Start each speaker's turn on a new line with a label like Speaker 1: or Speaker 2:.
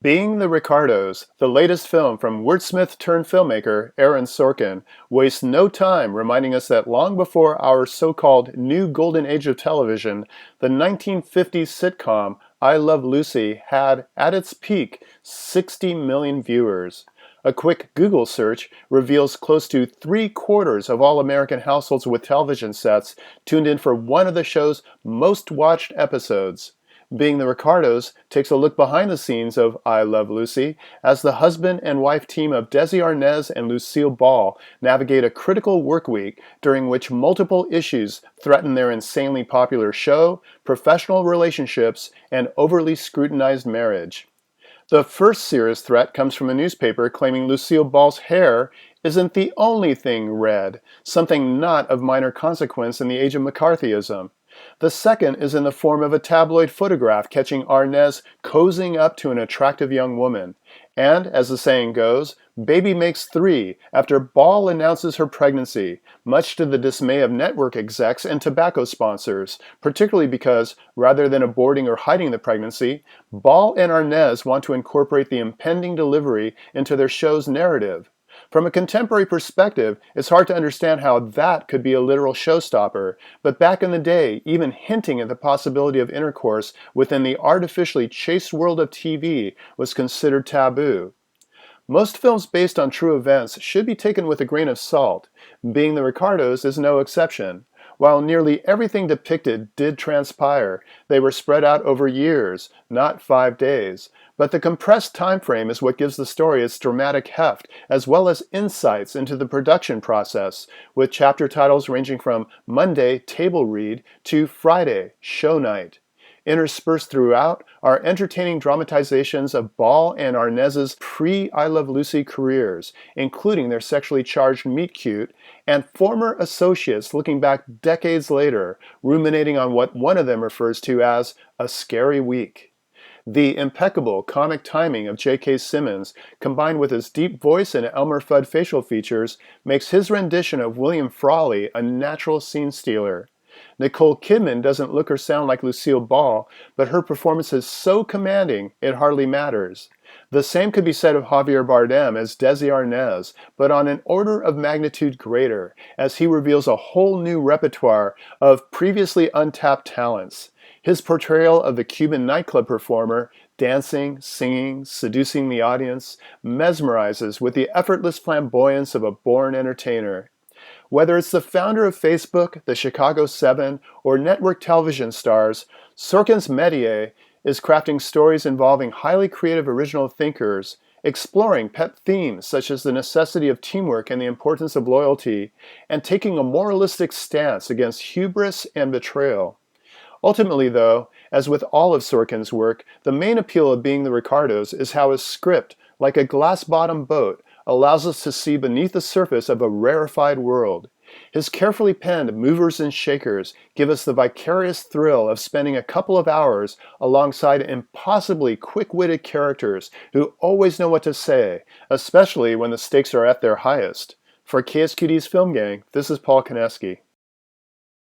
Speaker 1: Being the Ricardos, the latest film from wordsmith-turned-filmmaker Aaron Sorkin, wastes no time reminding us that long before our so-called new golden age of television, the 1950s sitcom I Love Lucy had, at its peak, 60 million viewers. A quick Google search reveals close to three-quarters of all American households with television sets tuned in for one of the show's most watched episodes. Being the Ricardos takes a look behind the scenes of I Love Lucy as the husband and wife team of Desi Arnaz and Lucille Ball navigate a critical work week during which multiple issues threaten their insanely popular show, professional relationships, and overly scrutinized marriage. The first serious threat comes from a newspaper claiming Lucille Ball's hair isn't the only thing red, something not of minor consequence in the age of McCarthyism. The second is in the form of a tabloid photograph catching Arnaz cozying up to an attractive young woman. And, as the saying goes, baby makes three after Ball announces her pregnancy, much to the dismay of network execs and tobacco sponsors, particularly because, rather than aborting or hiding the pregnancy, Ball and Arnaz want to incorporate the impending delivery into their show's narrative. From a contemporary perspective, it's hard to understand how that could be a literal showstopper, but back in the day, even hinting at the possibility of intercourse within the artificially chaste world of TV was considered taboo. Most films based on true events should be taken with a grain of salt. Being the Ricardos is no exception. While nearly everything depicted did transpire, they were spread out over years, not 5 days. But the compressed time frame is what gives the story its dramatic heft, as well as insights into the production process, with chapter titles ranging from Monday, Table Read, to Friday, Show Night. Interspersed throughout are entertaining dramatizations of Ball and Arnaz's pre-I Love Lucy careers, including their sexually charged meet-cute, and former associates looking back decades later, ruminating on what one of them refers to as a scary week. The impeccable comic timing of J.K. Simmons, combined with his deep voice and Elmer Fudd facial features, makes his rendition of William Frawley a natural scene stealer. Nicole Kidman doesn't look or sound like Lucille Ball, but her performance is so commanding it hardly matters. The same could be said of Javier Bardem as Desi Arnaz, but on an order of magnitude greater, as he reveals a whole new repertoire of previously untapped talents. His portrayal of the Cuban nightclub performer, dancing, singing, seducing the audience, mesmerizes with the effortless flamboyance of a born entertainer. Whether it's the founder of Facebook, the Chicago 7, or network television stars, Sorkin's métier is crafting stories involving highly creative original thinkers, exploring pet themes such as the necessity of teamwork and the importance of loyalty, and taking a moralistic stance against hubris and betrayal. Ultimately, though, as with all of Sorkin's work, the main appeal of Being the Ricardos is how his script, like a glass-bottom boat, allows us to see beneath the surface of a rarefied world. His carefully penned movers and shakers give us the vicarious thrill of spending a couple of hours alongside impossibly quick-witted characters who always know what to say, especially when the stakes are at their highest. For KSQD's Film Gang, this is Paul Koneski.